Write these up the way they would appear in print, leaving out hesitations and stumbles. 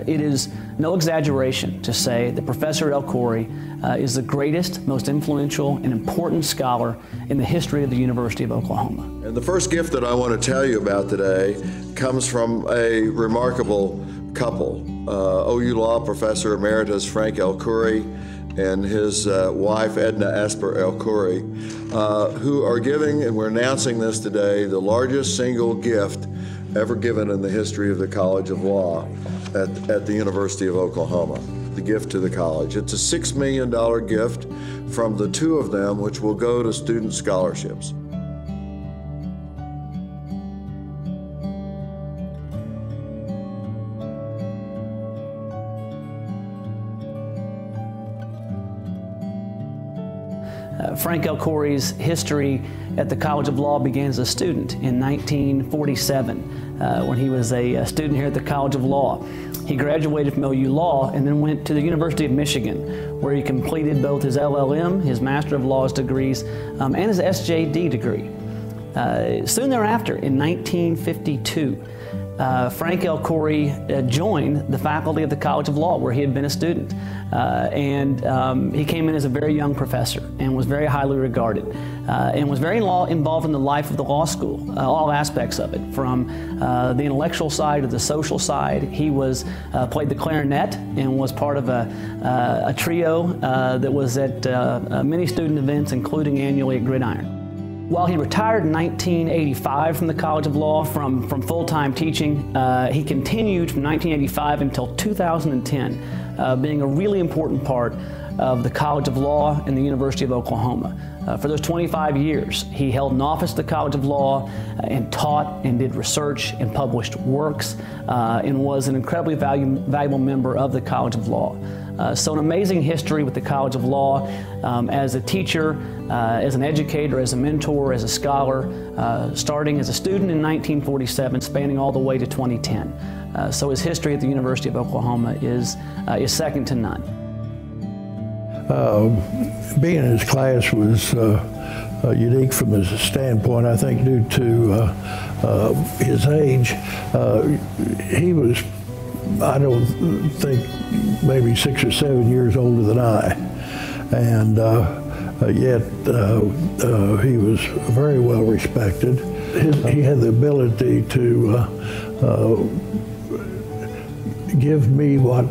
It is no exaggeration to say that Professor Elkouri is the greatest, most influential, and important scholar in the history of the University of Oklahoma. And the first gift that I want to tell you about today comes from a remarkable couple, OU Law Professor Emeritus Frank Elkouri and his wife Edna Asper Elkouri, who are giving, and we're announcing this today, the largest single gift ever given in the history of the College of Law at the University of Oklahoma, the gift to the college. It's a $6 million gift from the two of them, which will go to student scholarships. Frank Elkouri's history at the College of Law began as a student in 1947 when he was a student here at the College of Law. He graduated from OU Law and then went to the University of Michigan, where he completed both his LLM, his Master of Laws degrees, and his SJD degree. Soon thereafter, in 1952, Frank Elkouri joined the faculty of the College of Law, where he had been a student. He came in as a very young professor and was very highly regarded and was very involved in the life of the law school, all aspects of it, from the intellectual side to the social side. He played the clarinet and was part of a trio that was at many student events, including annually at Gridiron. While he retired in 1985 from the College of Law from full-time teaching, he continued from 1985 until 2010, being a really important part of the College of Law and the University of Oklahoma. For those 25 years, he held an office at the College of Law and taught and did research and published works and was an incredibly valuable member of the College of Law. So an amazing history with the College of Law as a teacher, as an educator, as a mentor, as a scholar, starting as a student in 1947, spanning all the way to 2010. So his history at the University of Oklahoma is second to none. Being in his class was unique from his standpoint, I think, due to his age. He was, I don't think, maybe 6 or 7 years older than I, and yet he was very well respected. He had the ability to give me what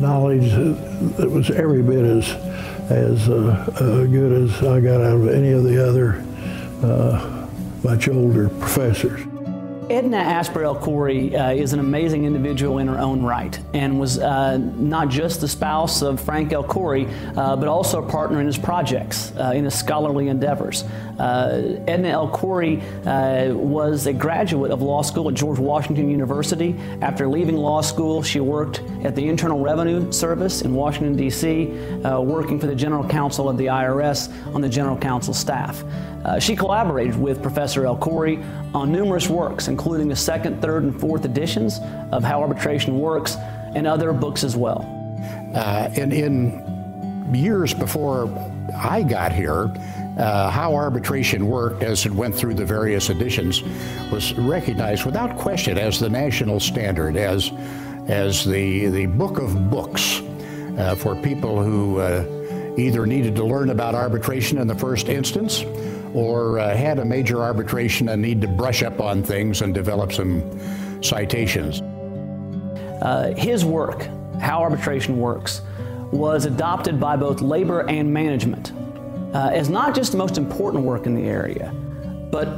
knowledge that was every bit as good as I got out of any of the other much older professors. Edna Asper Elkouri is an amazing individual in her own right, and was not just the spouse of Frank Elkouri, but also a partner in his projects, in his scholarly endeavors. Edna Elkouri was a graduate of law school at George Washington University. After leaving law school, she worked at the Internal Revenue Service in Washington, D.C., working for the General Counsel of the IRS on the General Counsel staff. She collaborated with Professor Elkouri on numerous works, including the second, third, and fourth editions of How Arbitration Works and other books as well. In years before I got here, How Arbitration Worked, as it went through the various editions, was recognized without question as the national standard, as the book of books for people who either needed to learn about arbitration in the first instance, or had a major arbitration and need to brush up on things and develop some citations. His work, How Arbitration Works, was adopted by both labor and management as not just the most important work in the area, but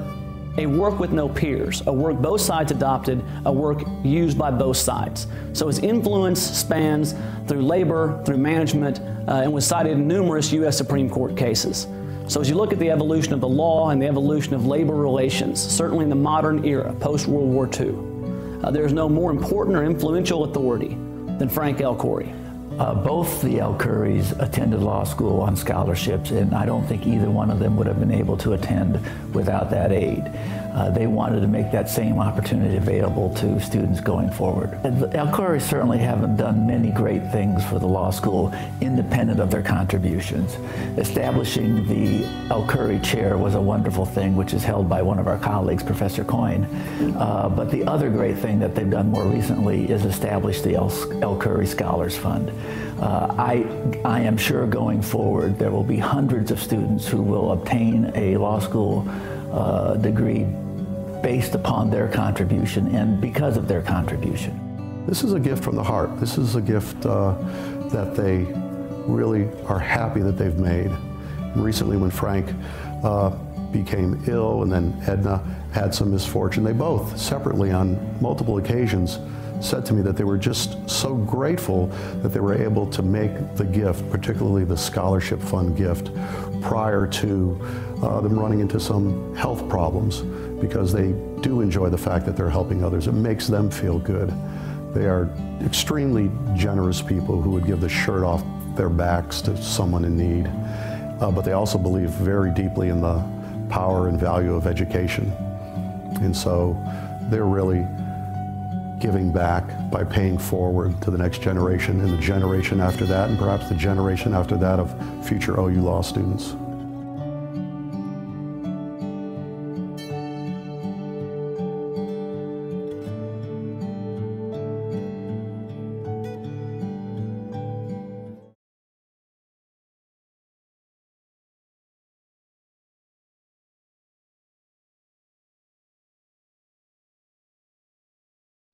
a work with no peers, a work both sides adopted, a work used by both sides. So his influence spans through labor, through management, and was cited in numerous U.S. Supreme Court cases. So as you look at the evolution of the law and the evolution of labor relations, certainly in the modern era, post-World War II, there is no more important or influential authority than Frank Elkouri. Both the Elkouris attended law school on scholarships, and I don't think either one of them would have been able to attend without that aid. They wanted to make that same opportunity available to students going forward. The Elkouri certainly haven't done many great things for the law school independent of their contributions. Establishing the Elkouri Chair was a wonderful thing, which is held by one of our colleagues, Professor Coyne. But the other great thing that they've done more recently is establish the Elkouri Scholars Fund. I am sure going forward there will be hundreds of students who will obtain a law school degree based upon their contribution and because of their contribution. This is a gift from the heart. This is a gift that they really are happy that they've made. And recently when Frank became ill and then Edna had some misfortune, they both separately on multiple occasions said to me that they were just so grateful that they were able to make the gift, particularly the scholarship fund gift, prior to them running into some health problems, because they do enjoy the fact that they're helping others. It makes them feel good. They are extremely generous people who would give the shirt off their backs to someone in need, but they also believe very deeply in the power and value of education. And so they're really giving back by paying forward to the next generation and the generation after that, and perhaps the generation after that of future OU law students.